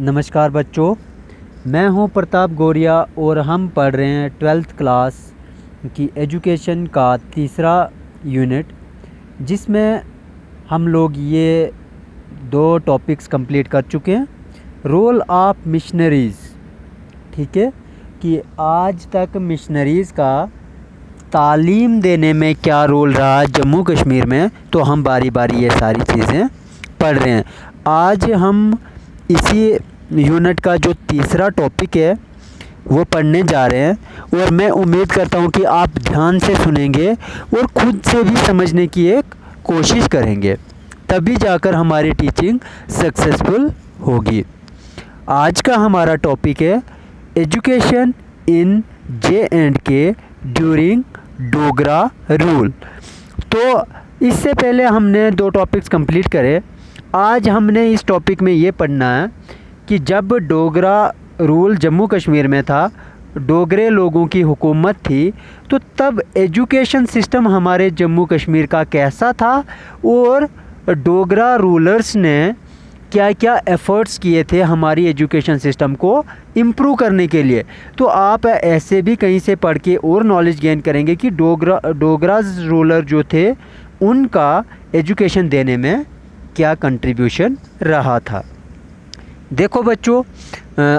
नमस्कार बच्चों, मैं हूं प्रताप गौरिया और हम पढ़ रहे हैं 12th क्लास की एजुकेशन का तीसरा यूनिट, जिसमें हम लोग ये 2 टॉपिक्स कंप्लीट कर चुके हैं। रोल ऑफ मिशनरीज़, ठीक है, कि आज तक मिशनरीज़ का तालीम देने में क्या रोल रहा जम्मू कश्मीर में, तो हम बारी बारी ये सारी चीज़ें पढ़ रहे हैं। आज हम इसी यूनिट का जो तीसरा टॉपिक है वो पढ़ने जा रहे हैं और मैं उम्मीद करता हूँ कि आप ध्यान से सुनेंगे और खुद से भी समझने की एक कोशिश करेंगे, तभी जाकर हमारी टीचिंग सक्सेसफुल होगी। आज का हमारा टॉपिक है education in J&K during Dogra rule. तो इससे पहले हमने 2 टॉपिक्स कंप्लीट करे। आज हमने इस टॉपिक में ये पढ़ना है कि जब डोगरा रूल जम्मू कश्मीर में था, डोगरे लोगों की हुकूमत थी, तो तब एजुकेशन सिस्टम हमारे जम्मू कश्मीर का कैसा था और डोगरा रूलर्स ने क्या क्या एफ़र्ट्स किए थे हमारी एजुकेशन सिस्टम को इम्प्रूव करने के लिए। तो आप ऐसे भी कहीं से पढ़ के और नॉलेज गेन करेंगे कि डोगरा रूलर जो थे उनका एजुकेशन देने में क्या कंट्रीब्यूशन रहा था। देखो बच्चों,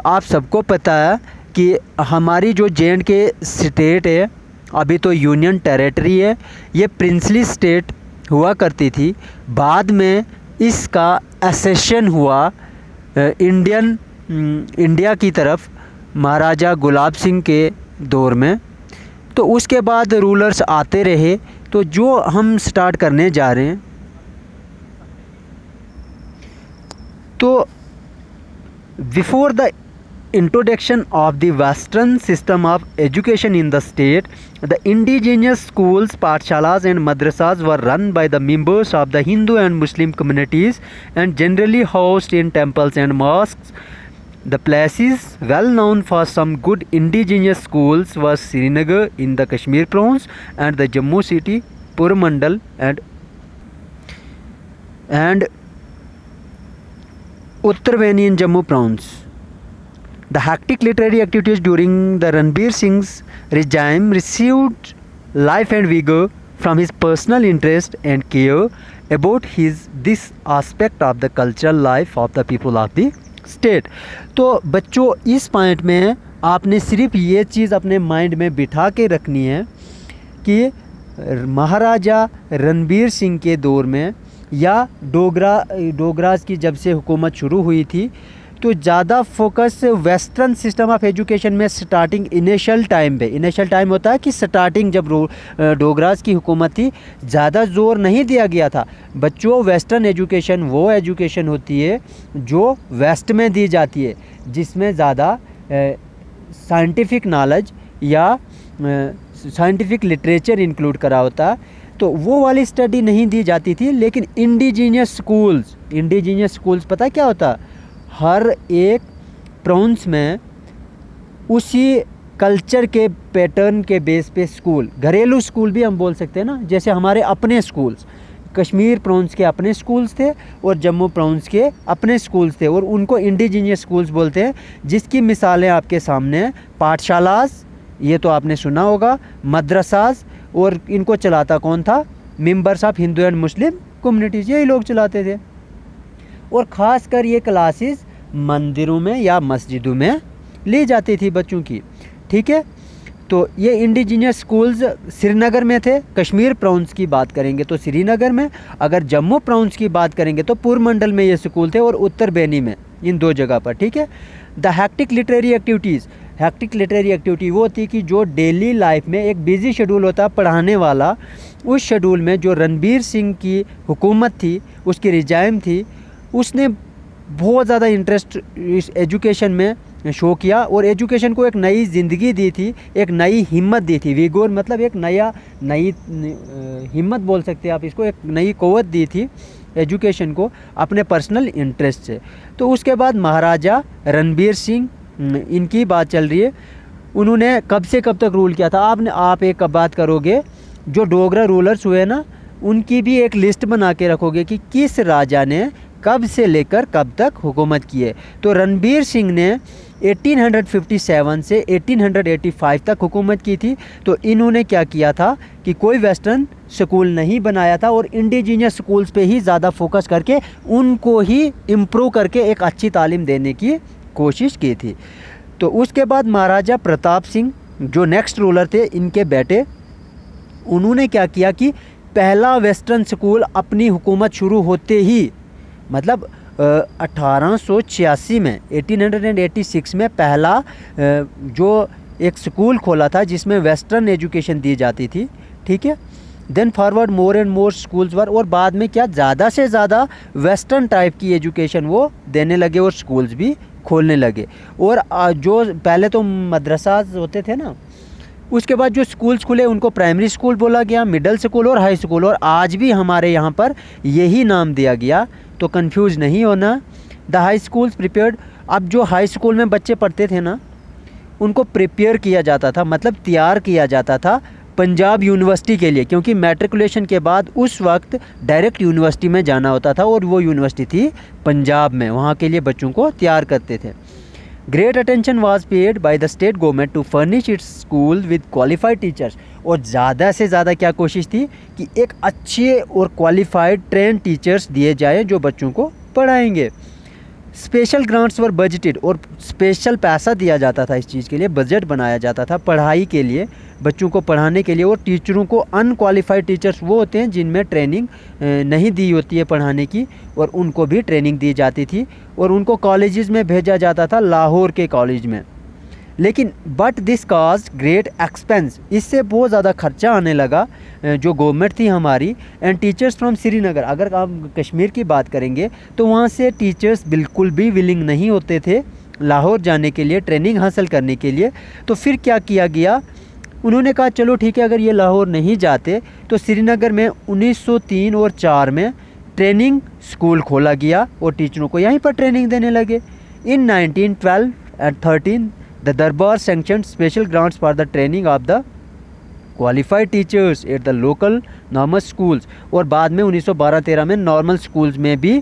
आप सबको पता है कि हमारी जो J&K स्टेट है, अभी तो यूनियन टेरिटरी है, ये प्रिंसली स्टेट हुआ करती थी। बाद में इसका एसेशन हुआ इंडिया की तरफ महाराजा गुलाब सिंह के दौर में। तो उसके बाद रूलर्स आते रहे। तो जो हम स्टार्ट करने जा रहे हैं, तो Before the introduction of the Western system of education in the state, the indigenous schools, pathshalas and madrasas were run by the members of the Hindu and Muslim communities and generally housed in temples and mosques. The places well known for some good indigenous schools was Srinagar in the Kashmir province and the Jammu city, Purmandal and Uttarveni in Jammu province. The hectic literary activities during the Ranbir Singh's regime received life and vigor from his personal interest and care about this aspect of the cultural life of the people of the state. तो बच्चों, इस point में आपने सिर्फ ये चीज़ अपने mind में बिठा के रखनी है कि महाराजा रणबीर सिंह के दौर में या डोगरास की जब से हुकूमत शुरू हुई थी, तो ज़्यादा focus western system of education में स्टार्टिंग इनिशियल टाइम पे, इनिशियल टाइम होता है कि स्टार्टिंग जब डोगरास की हुकूमत थी, ज़्यादा जोर नहीं दिया गया था। बच्चों, वेस्टर्न एजुकेशन वो एजुकेशन होती है जो वेस्ट में दी जाती है, जिसमें ज़्यादा साइंटिफिक नॉलेज या साइंटिफिक लिटरेचर इंक्लूड करा होता है। तो वो वाली स्टडी नहीं दी जाती थी। लेकिन इंडिजीनियस स्कूल्स पता क्या होता, हर एक प्रोविंस में उसी कल्चर के पैटर्न के बेस पे स्कूल, घरेलू स्कूल भी हम बोल सकते हैं ना, जैसे हमारे अपने स्कूल्स, कश्मीर प्रोविंस के अपने स्कूल्स थे और जम्मू प्रोविंस के अपने स्कूल्स थे, और उनको इंडिजीनियस स्कूल्स बोलते हैं। जिसकी मिसालें आपके सामने हैं, पाठशालास, ये तो आपने सुना होगा, मदरसास, और इनको चलाता कौन था? Members of Hindu and Muslim communities, यही लोग चलाते थे। और ख़ास कर ये क्लासेस मंदिरों में या मस्जिदों में ली जाती थी बच्चों की, ठीक है। तो ये इंडिजीनियस स्कूल्स श्रीनगर में थे। कश्मीर प्रोविंस की बात करेंगे तो श्रीनगर में, अगर जम्मू प्रोविंस की बात करेंगे तो पुरमंडल में ये स्कूल थे और उत्तर बेनी में, इन 2 जगह पर, ठीक है। द हेक्टिक लिटरेरी एक्टिविटी वो होती कि जो डेली लाइफ में एक बिजी शेड्यूल होता है पढ़ाने वाला, उस शेड्यूल में जो रणबीर सिंह की हुकूमत थी, उसकी रिजाइम थी, उसने बहुत ज़्यादा इंटरेस्ट इस एजुकेशन में शो किया और एजुकेशन को एक नई ज़िंदगी दी थी, एक नई हिम्मत दी थी। विगोर मतलब एक नई हिम्मत बोल सकते हैं आप इसको, एक नई क़ुव्वत दी थी एजुकेशन को अपने पर्सनल इंटरेस्ट से। तो उसके बाद महाराजा रणबीर सिंह, इनकी बात चल रही है, उन्होंने कब से कब तक रूल किया था। आप एक बात करोगे, जो डोगरा रूलर्स हुए ना, उनकी भी एक लिस्ट बना के रखोगे कि किस राजा ने कब से लेकर कब तक हुकूमत की है? तो रणबीर सिंह ने 1857 से 1885 तक हुकूमत की थी। तो इन्होंने क्या किया था कि कोई वेस्टर्न स्कूल नहीं बनाया था और इंडिजीनियस स्कूल्स पे ही ज़्यादा फोकस करके उनको ही इम्प्रूव करके एक अच्छी तालीम देने की कोशिश की थी। तो उसके बाद महाराजा प्रताप सिंह जो नेक्स्ट रूलर थे, इनके बेटे, उन्होंने क्या किया कि पहला वेस्टर्न स्कूल अपनी हुकूमत शुरू होते ही, मतलब 1886 में 1886 में पहला जो एक स्कूल खोला था जिसमें वेस्टर्न एजुकेशन दी जाती थी, ठीक है। Then forward more and more schools were, और बाद में क्या ज़्यादा से ज़्यादा वेस्टर्न टाइप की एजुकेशन वो देने लगे और स्कूल्स भी खोलने लगे। और जो पहले तो मदरसाज होते थे ना, उसके बाद जो स्कूल्स खुले उनको प्राइमरी स्कूल बोला गया, मिडिल स्कूल और हाई स्कूल, और आज भी हमारे यहाँ पर यही नाम दिया गया, तो कंफ्यूज नहीं होना। द हाई स्कूल्स प्रिपेयर्ड, अब जो हाई स्कूल में बच्चे पढ़ते थे ना, उनको प्रिपेयर किया जाता था, मतलब तैयार किया जाता था पंजाब यूनिवर्सिटी के लिए, क्योंकि मैट्रिकुलेशन के बाद उस वक्त डायरेक्ट यूनिवर्सिटी में जाना होता था और वो यूनिवर्सिटी थी पंजाब में, वहाँ के लिए बच्चों को तैयार करते थे। Great attention was paid by the state government to furnish its school with qualified teachers, और ज़्यादा से ज़्यादा क्या कोशिश थी कि एक अच्छे और क्वालिफाइड ट्रेन टीचर्स दिए जाए जो बच्चों को पढ़ाएंगे। स्पेशल ग्रांट्स वर बजटेड, और स्पेशल पैसा दिया जाता था इस चीज़ के लिए, बजट बनाया जाता था पढ़ाई के लिए, बच्चों को पढ़ाने के लिए। और टीचरों को, अनक्वालिफाइड टीचर्स वो होते हैं जिनमें ट्रेनिंग नहीं दी होती है पढ़ाने की, और उनको भी ट्रेनिंग दी जाती थी और उनको कॉलेजेस में भेजा जाता था, लाहौर के कॉलेज में। लेकिन but this cause great expense, इससे बहुत ज़्यादा खर्चा आने लगा जो गवर्नमेंट थी हमारी। एंड टीचर्स फ्रॉम श्रीनगर, अगर आप कश्मीर की बात करेंगे तो वहाँ से टीचर्स बिल्कुल भी विलिंग नहीं होते थे लाहौर जाने के लिए, ट्रेनिंग हासिल करने के लिए। तो फिर क्या किया गया, उन्होंने कहा चलो ठीक है, अगर ये लाहौर नहीं जाते तो श्रीनगर में 1903 और 4 में ट्रेनिंग स्कूल खोला गया और टीचरों को यहीं पर ट्रेनिंग देने लगे। इन 1912 एंड 13 द दरबार sanctioned special grants for the training of the qualified teachers at the local normal schools, और बाद में 1912-13 में नॉर्मल स्कूल्स में भी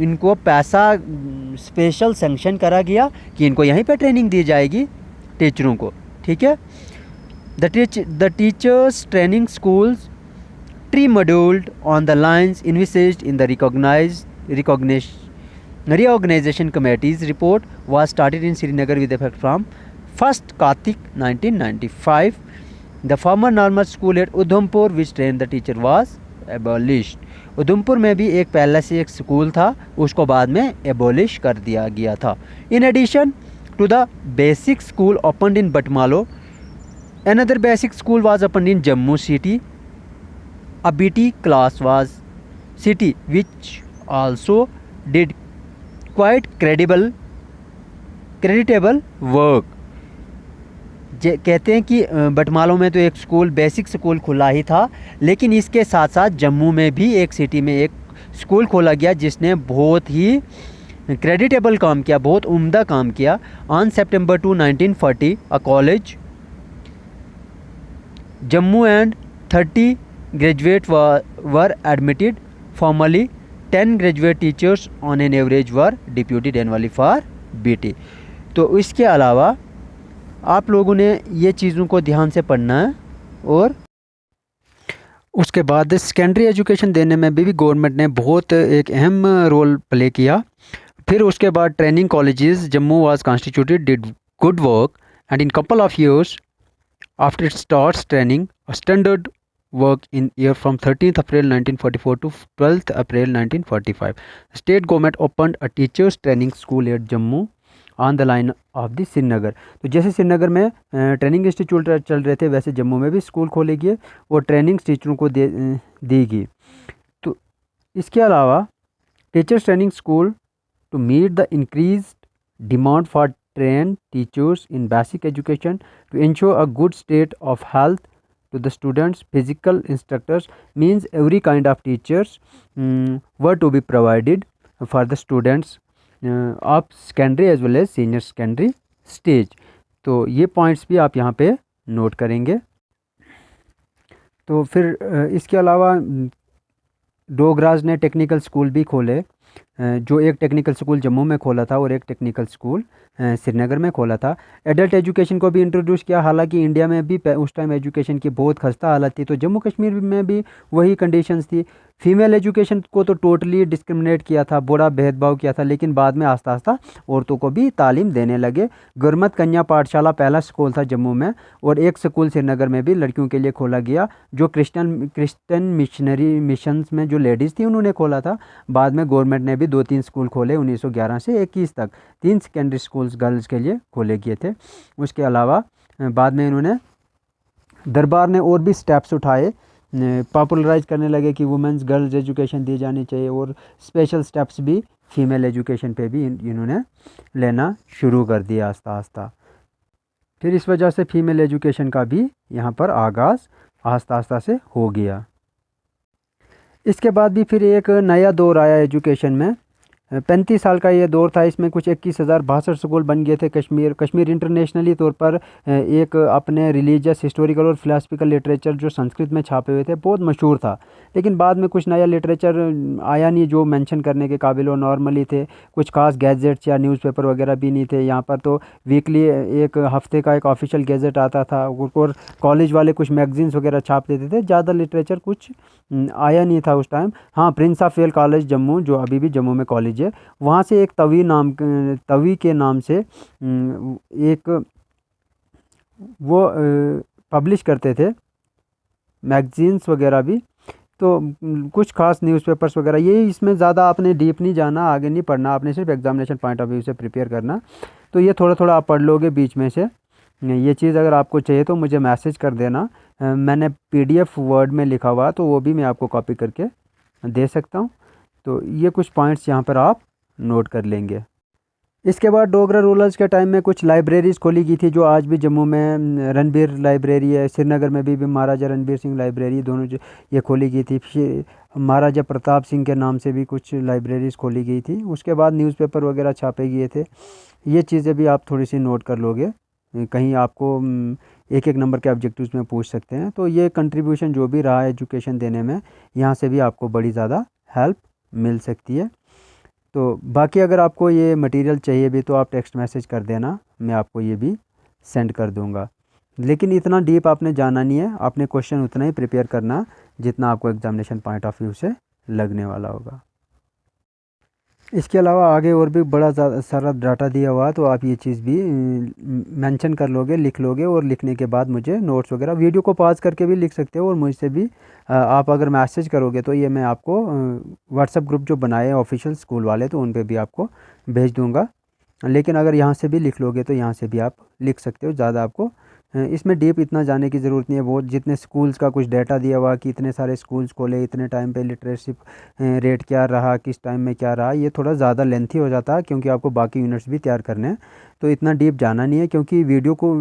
इनको पैसा स्पेशल सैंक्शन करा गया कि इनको यहीं पर ट्रेनिंग दी जाएगी टीचरों को, ठीक है। The teachers training schools remodelled on the lines envisaged in the reorganization committee's report was started in Srinagar with effect from 1st Kartik 1995. The former normal school at Udhampur which trained the teacher was abolished. Udhampur में भी एक पहले से एक school था, उसको बाद में एबॉलिश कर दिया गया था। In addition to the basic school opened in Batmalo, another basic school was opened in Jammu city. A BT class was city which also did quite creditable work. कहते हैं कि बटमालों में तो एक स्कूल, बेसिक स्कूल खुला ही था, लेकिन इसके साथ साथ जम्मू में भी एक सिटी में एक स्कूल खोला गया जिसने बहुत ही क्रेडिटेबल काम किया, बहुत उम्दा काम किया। On September 2, 1940 a college Jammu and 30 graduate were admitted. Formally 10 graduate teachers on an average were deputed annually for BT. तो इसके अलावा आप लोगों ने ये चीज़ों को ध्यान से पढ़ना है। और उसके बाद सेकेंडरी एजुकेशन देने में भी गवर्नमेंट ने बहुत एक अहम रोल प्ले किया। फिर उसके बाद training colleges Jammu was constituted, did good work, and in couple of years after it starts training standard work in year from 13th April 1944 to 12th April 1945. State government opened a teachers training school at Jammu on the line of the Srinagar. तो जैसे श्रीनगर में training institute चल रहे थे, वैसे जम्मू में भी school खोले गए और ट्रेनिंग टीचरों को दी गई। तो इसके अलावा teachers training school to meet the increased demand for train teachers in basic education to ensure a good state of health to the students. Physical instructors means every kind of teachers were to be provided for the students of secondary as well as senior secondary stage. तो ये points भी आप यहाँ पे note करेंगे। तो फिर इसके अलावा डोगराज ने टेक्निकल स्कूल भी खोले, जो एक टेक्निकल स्कूल जम्मू में खोला था और एक टेक्निकल स्कूल श्रीनगर में खोला था। एडल्ट एजुकेशन को भी इंट्रोड्यूस किया, हालांकि इंडिया में भी उस टाइम एजुकेशन की बहुत खस्ता हालत थी, तो जम्मू कश्मीर में भी वही कंडीशंस थी। फीमेल एजुकेशन को तो टोटली डिस्क्रिमिनेट किया था, बड़ा भेदभाव किया था, लेकिन बाद में आस्ता आस्ता औरतों को भी तालीम देने लगे। गुरमत कन्या पाठशाला पहला स्कूल था जम्मू में, और एक स्कूल श्रीनगर में भी लड़कियों के लिए खोला गया, जो क्रिश्चियन मिशनरी मिशंस में जो लेडीज़ थी उन्होंने खोला था। बाद में गवर्नमेंट ने भी 2-3 स्कूल खोले, 1911 से 21 तक 3 सेकेंडरी स्कूल्स गर्ल्स के लिए खोले गए थे। उसके अलावा बाद में इन्होंने दरबार ने और भी स्टेप्स उठाए, पॉपुलराइज करने लगे कि वुमेंस गर्ल्स एजुकेशन दी जानी चाहिए, और स्पेशल स्टेप्स भी फीमेल एजुकेशन पे भी इन्होंने लेना शुरू कर दिया आस्ता आस्ता। फिर इस वजह से फीमेल एजुकेशन का भी यहाँ पर आगाज़ आस्ता आस्ता से हो गया। इसके बाद भी फिर एक नया दौर आया एजुकेशन में। 35 साल का ये दौर था, इसमें कुछ 21,062 स्कूल बन गए थे। कश्मीर इंटरनेशनली तौर पर एक अपने रिलीजियस, हिस्टोरिकल और फिलासफिकल लिटरेचर जो संस्कृत में छापे हुए थे बहुत मशहूर था, लेकिन बाद में कुछ नया लिटरेचर आया नहीं जो मेंशन करने के काबिल और नॉर्मली थे। कुछ खास गैजेट्स या न्यूज़पेपर वगैरह भी नहीं थे यहाँ पर, तो वीकली एक हफ्ते का एक ऑफिशियल गैजेट आता था, और कॉलेज वाले कुछ मैगजीन्स वगैरह छाप देते थे। ज़्यादा लिटरेचर कुछ आया नहीं था उस टाइम। हाँ, Prince of well college Jammu, जो अभी भी जम्मू में कॉलेज है, वहाँ से एक तवी के नाम से एक वो पब्लिश करते थे मैगजीन्स वगैरह भी, तो कुछ खास न्यूज़पेपर्स वगैरह, ये इसमें ज़्यादा आपने डीप नहीं जाना, आगे नहीं पढ़ना, आपने सिर्फ एग्जामिनेशन पॉइंट ऑफ व्यू से प्रिपेयर करना। तो ये थोड़ा थोड़ा आप पढ़ लोगे बीच में से। ये चीज़ अगर आपको चाहिए तो मुझे मैसेज कर देना, मैंने पीडीएफ वर्ड में लिखा हुआ, तो वो भी मैं आपको कॉपी करके दे सकता हूँ। तो ये कुछ पॉइंट्स यहाँ पर आप नोट कर लेंगे। इसके बाद डोगरा रूलर्स के टाइम में कुछ लाइब्रेरीज़ खोली गई थी, जो आज भी जम्मू में रणबीर लाइब्रेरी है, श्रीनगर में भी महाराजा रणबीर सिंह लाइब्रेरी, दोनों जो ये खोली गई थी। फिर महाराजा प्रताप सिंह के नाम से भी कुछ लाइब्रेरीज़ खोली गई थी। उसके बाद न्यूज़पेपर वगैरह छापे गए थे। ये चीज़ें भी आप थोड़ी सी नोट कर लोगे, कहीं आपको एक एक नंबर के ऑब्जेक्टिव्स में पूछ सकते हैं। तो ये कंट्रीब्यूशन जो भी रहा है एजुकेशन देने में, यहाँ से भी आपको बड़ी ज़्यादा हेल्प मिल सकती है। तो बाकी अगर आपको ये मटेरियल चाहिए भी तो आप टेक्स्ट मैसेज कर देना, मैं आपको ये भी सेंड कर दूंगा। लेकिन इतना डीप आपने जाना नहीं है, आपने क्वेश्चन उतना ही प्रिपेयर करना जितना आपको एग्जामिनेशन पॉइंट ऑफ व्यू से लगने वाला होगा। इसके अलावा आगे और भी बड़ा सारा डाटा दिया हुआ, तो आप ये चीज़ भी मेंशन कर लोगे, लिख लोगे, और लिखने के बाद मुझे नोट्स वगैरह वीडियो को पॉज करके भी लिख सकते हो, और मुझसे भी आप अगर मैसेज करोगे तो ये मैं आपको व्हाट्सएप ग्रुप जो बनाए ऑफिशियल स्कूल वाले, तो उन पे भी आपको भेज दूंगा। लेकिन अगर यहाँ से भी लिख लोगे तो यहाँ से भी आप लिख सकते हो, ज़्यादा आपको इसमें डीप इतना जाने की ज़रूरत नहीं है। वो जितने स्कूल्स का कुछ डाटा दिया हुआ कि इतने सारे स्कूल्स खोले, इतने टाइम पे लिटरेसी रेट क्या रहा, किस टाइम में क्या रहा, ये थोड़ा ज़्यादा लेंथी हो जाता है, क्योंकि आपको बाकी यूनिट्स भी तैयार करने हैं। तो इतना डीप जाना नहीं है, क्योंकि वीडियो को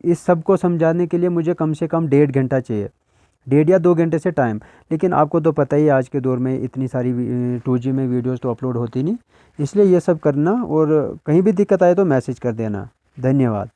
इस सब को समझाने के लिए मुझे कम से कम 1.5 घंटा चाहिए, 1.5 या 2 घंटे से टाइम। लेकिन आपको तो पता ही है आज के दौर में इतनी सारी 2G में वीडियोज़ तो अपलोड होती नहीं, इसलिए ये सब करना, और कहीं भी दिक्कत आए तो मैसेज कर देना। धन्यवाद।